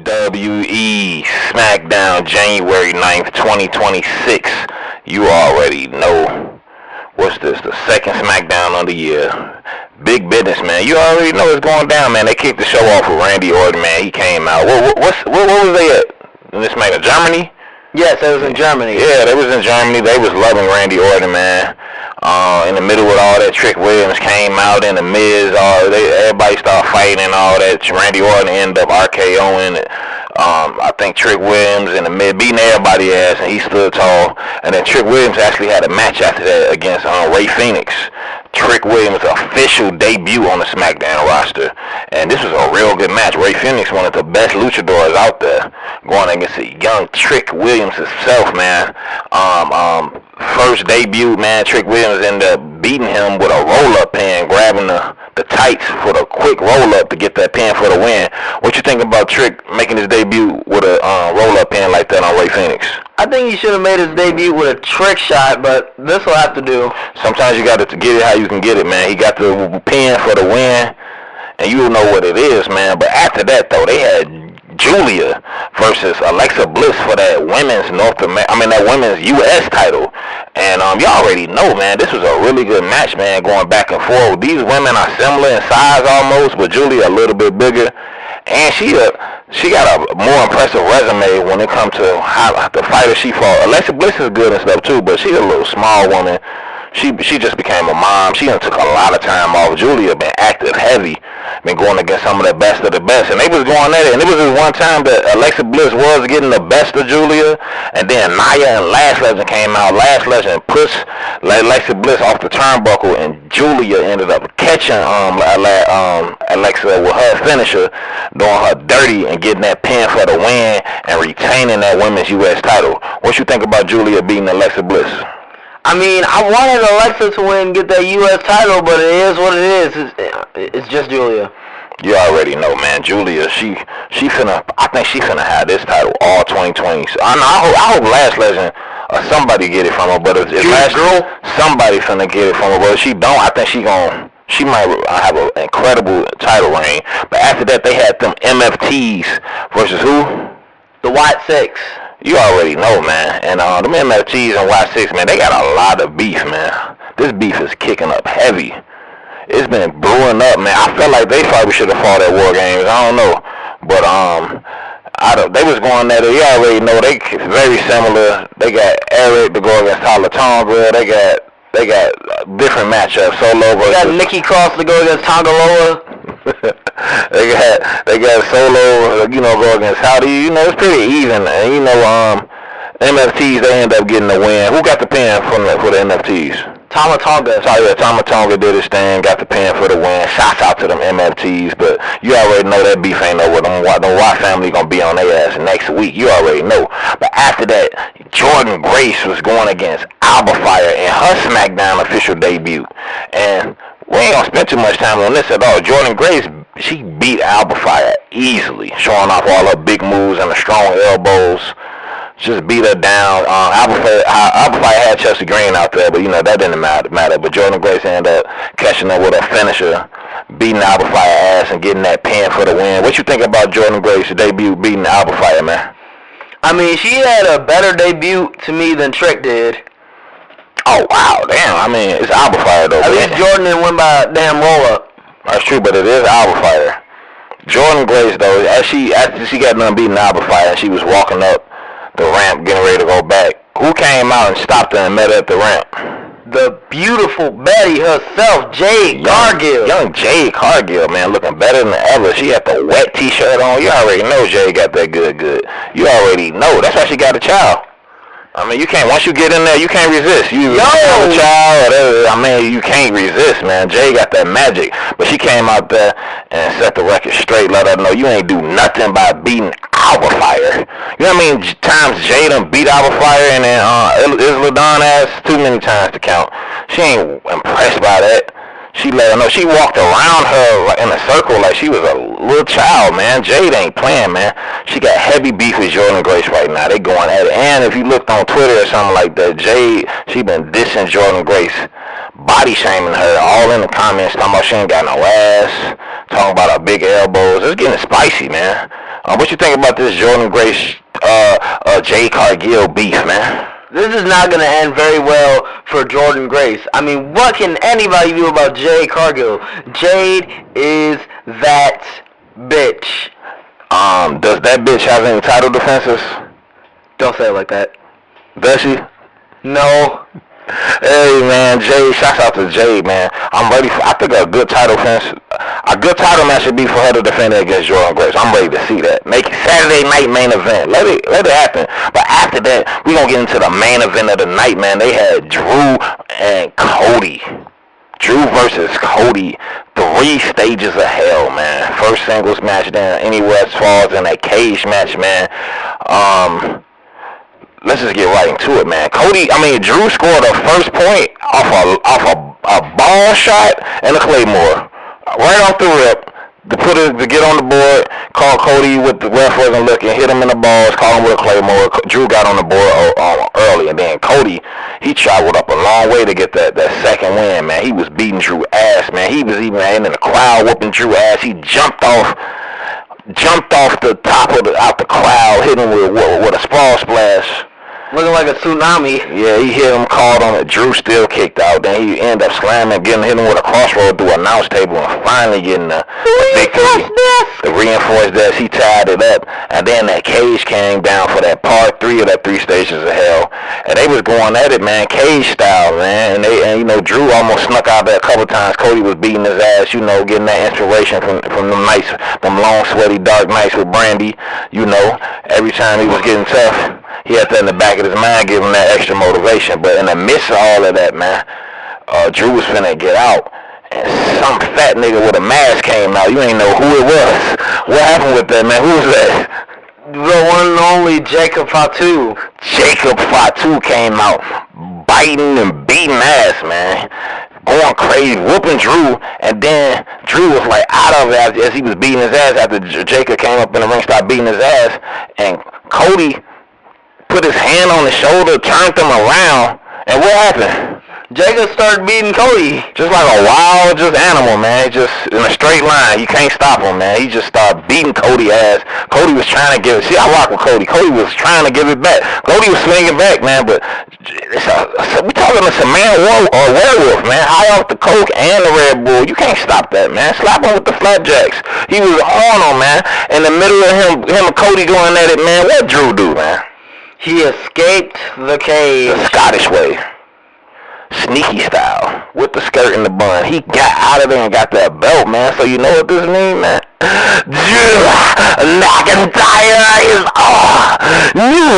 Wwe Smackdown, January 9th, 2026. You already know. What's this? The second Smackdown of the year. Big business, man. You already know it's going down, man. They kicked the show off with Randy Orton, man. He came out. What was they at? In this man, Germany? Yes, it was in Germany. Yeah, they was in Germany. They was loving Randy Orton, man. In the middle with all that, Trick Williams came out in the Miz. Everybody started fighting and all that. Randy Orton ended up RKOing it. I think Trick Williams in the Miz beating everybody ass, and he stood tall. And then Trick Williams actually had a match after that against Rey Fenix. Trick Williams' official debut on the SmackDown roster. And this was a real good match. Rey Fenix, one of the best luchadors out there, going against a young Trick Williams himself, man. First debut, man, Trick Williams ended up beating him with a roll-up pin, grabbing the tights for the quick roll-up to get that pin for the win. What you think about Trick making his debut with a roll-up pin like that on Rey Fenix? I think he should have made his debut with a trick shot, but this will have to do. Sometimes you got to get it how you can get it, man. He got the pin for the win, and you know what it is, man. But after that, though, they had Julia versus Alexa Bliss for that women's that women's U.S. title. And y'all already know, man, this was a really good match, man, going back and forth. These women are similar in size almost, but Julia a little bit bigger. And she got a more impressive resume when it comes to how the fighter she fought. Alexa Bliss is good and stuff too, but she's a little small woman. She just became a mom. She done took a lot of time off. Julia been active heavy, been going against some of the best of the best. And they was going at it. And it was this one time that Alexa Bliss was getting the best of Julia. And then Nia and Last Legend came out. Last Legend pushed Alexa Bliss off the turnbuckle, and Julia ended up catching Alexa with her finisher, doing her dirty and getting that pin for the win and retaining that women's U.S. title. What you think about Julia beating Alexa Bliss? I mean, I wanted Alexa to win and get that U.S. title, but it is what it is. It's just Julia. You already know, man. Julia, I think she finna have this title all 2020. So, I hope Last Legend or somebody get it from her, but if Last Girl, somebody finna get it from her. But if she don't, I think she might have an incredible title reign. But after that, they had them MFTs versus who? The White Six. You already know, man. And them MFTs and Y6, man, they got a lot of beef, man. This beef is kicking up heavy. It's been brewing up, man. I felt like they probably should have fought at War Games. I don't know. But they was going at it. You already know they very similar. They got Eric to go against Tyler Tonga. They got different matchups. Solo versus. They got Nikki Cross to go against Tonga Loa. they got Solo, go against Howdy. It's pretty even. And MFTs, they end up getting the win. Who got the pin for the MFTs? Tama Tonga. Tama Tonga did his thing, got the pin for the win. Shouts out to them MFTs, but you already know that beef ain't over. The Watt family gonna be on their ass next week. You already know. But after that, Jordan Grace was going against Alba Fire in her SmackDown official debut. And we ain't gonna spend too much time on this at all. Jordan Grace, she beat Alba Fire easily, showing off all her big moves and the strong elbows. Just beat her down. Alba Fire had Chelsea Green out there, but that didn't matter. But Jordan Grace ended up catching her with a finisher, beating Alba Fire ass and getting that pin for the win. What you think about Jordan Grace's debut beating Alba Fire, man? I mean, she had a better debut to me than Trick did. Oh, wow, damn. I mean, it's Alba Fire, though. At least Jordan didn't win by a damn roll-up. That's true, but it is Alba Fire. Jordan Grace, though, after she got done beating Alba Fire, she was walking up the ramp, getting ready to go back. Who came out and stopped her and met her at the ramp? The beautiful Betty herself, Jade Cargill. Young Jade Cargill, man, looking better than ever. She had the wet t-shirt on. You already know Jade got that good. You already know. That's why she got a child. I mean, once you get in there, you can't resist. You have a child, you can't resist, man. Jay got that magic. But she came out there and set the record straight, let her know you ain't do nothing by beating Alba Fire. You know what I mean? Times Jay done beat Alba Fire and then Isla Dawn ass too many times to count. She ain't impressed by that. She let her know. She walked around her in a circle like she was a little child, man. Jade ain't playing, man. She got heavy beef with Jordan Grace right now. They going at it. And if you looked on Twitter or something like that, Jade, she been dissing Jordan Grace, body shaming her, all in the comments, talking about she ain't got no ass, talking about her big elbows. It's getting spicy, man. What What you think about this Jordan Grace, Jade Cargill beef, man? This is not going to end very well for Jordan Grace. I mean, what can anybody do about Jade Cargill? Jade is that bitch. Does that bitch have any title defenses? Don't say it like that. Does she? No. Hey man, Jade, shouts out to Jade, man. I'm ready for, I think a good title match should be for her to defend it against Jordan Grace. I'm ready to see that. Make it Saturday night main event. Let it happen. But after that, we gonna get into the main event of the night, man. They had Drew and Cody. Drew versus Cody. 3 stages of hell, man. First singles match down anywhere as far as in that cage match, man. Let's just get right into it, man. Drew scored a first point off a ball shot and a claymore. Right off the rip. To get on the board, call Cody with the ref wasn't looking, hit him in the balls, call him with a claymore. Drew got on the board early, and then Cody, he traveled up a long way to get that second win, man. He was beating Drew ass, man. He was even in the crowd whooping Drew ass. He jumped off the top out the crowd, hit him with a sprawl splash. Looking like a tsunami. Yeah, he hit him, called on it. Drew still kicked out. Then he ended up slamming, hit him with a crossroad through a announce table, and finally getting the victory. To reinforce this, he tied it up. And then that cage came down for that part 3 of that 3 stages of hell. And they was going at it, man, cage style, man. And Drew almost snuck out there a couple times. Cody was beating his ass, getting that inspiration from them nights, them long, sweaty, dark nights with Brandy. Every time he was getting tough, he had that in the back of his mind, giving him that extra motivation. But in the midst of all of that, man, Drew was finna get out, and some fat nigga with a mask came out. You ain't know who it was. What happened with that, man? Who was that? The one and only Jacob Fatu. Jacob Fatu came out, biting and beating ass, man. Going crazy, whooping Drew, and then Drew was like out of it as he was beating his ass after Jacob came up in the ring, started beating his ass, and Cody put his hand on his shoulder, turned him around, and what happened? Jacob started beating Cody. Just like a wild animal, man. Just in a straight line. You can't stop him, man. He just started beating Cody ass. Cody was trying to give it. See, I rock with Cody. Cody was trying to give it back. Cody was swinging back, man, but we talking about a man or werewolf, man. High off the coke and the Red Bull. You can't stop that, man. Slap him with the flapjacks. He was on him, man. In the middle of him and Cody going at it, man. What Drew do, man? He escaped the cage. The Scottish way. Sneaky style. With the skirt and the bun. He got out of there and got that belt, man. So you know what this means, man? Drew McIntyre is new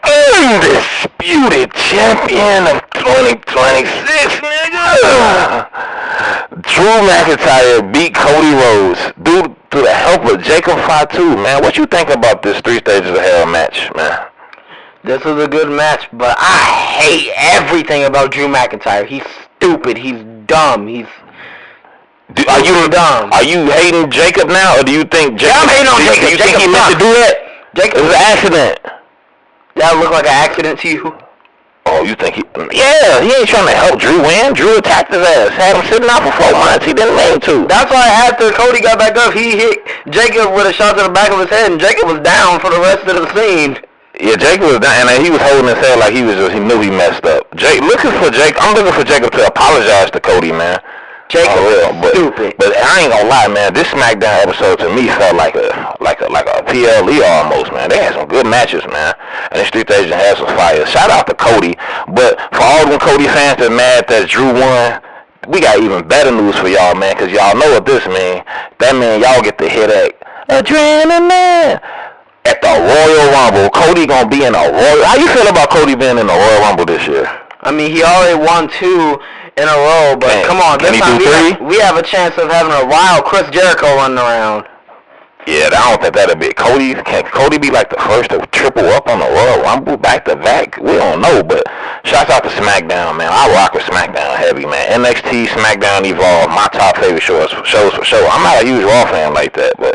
undisputed champion of 2026, nigga. Drew McIntyre beat Cody Rhodes due to the help of Jacob Fatu, man. What you think about this 3 stages of hell match, man? This was a good match, but I hate everything about Drew McIntyre. He's stupid. He's dumb. Are you dumb? Are you hating Jacob now, or do you think Jacob? I'm hating on Jacob. Do you think he meant to do that? Jacob, it was an accident. That looked like an accident to you? Oh, you think he? Yeah, he ain't trying to help Drew win. Drew attacked his ass. Had him sitting out for 4 months. He didn't mean to. That's why after Cody got back up, he hit Jacob with a shot to the back of his head, and Jacob was down for the rest of the scene. Yeah, Jacob was down, and he was holding his head like he knew he messed up. I'm looking for Jacob to apologize to Cody, man. Jacob stupid. But I ain't gonna lie, man. This SmackDown episode to me felt like a PLE almost, man. They had some good matches, man. And this 3 stages had some fire. Shout out to Cody. But for all them Cody fans that mad that Drew won, we got even better news for y'all, man. Cause y'all know what this mean. That mean y'all get to hear that adrenaline at the Royal Rumble. Cody gonna be in a Royal. How you feel about Cody being in the Royal Rumble this year? I mean, he already won 2 in a row, but come on, this time we have a chance of having a wild Chris Jericho running around. Yeah, I don't think that'll be Cody. Can Cody be like the first to triple up on the Royal Rumble back to back? We don't know, but shouts out to SmackDown, man. I rock with SmackDown heavy, man. NXT, SmackDown, Evolve, my top favorite shows for sure. I'm not a huge Raw fan like that, but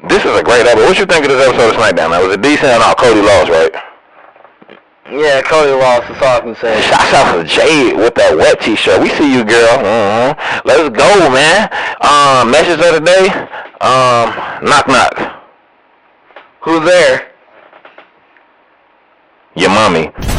this is a great episode. What you think of this episode of SmackDown? Was it decent or not? Cody lost, right? Yeah, Cody lost. That's all I can say. Shouts out to Jade with that wet t-shirt. We see you, girl. Let's go, man. Message of the day. Knock knock. Who's there? Your mommy.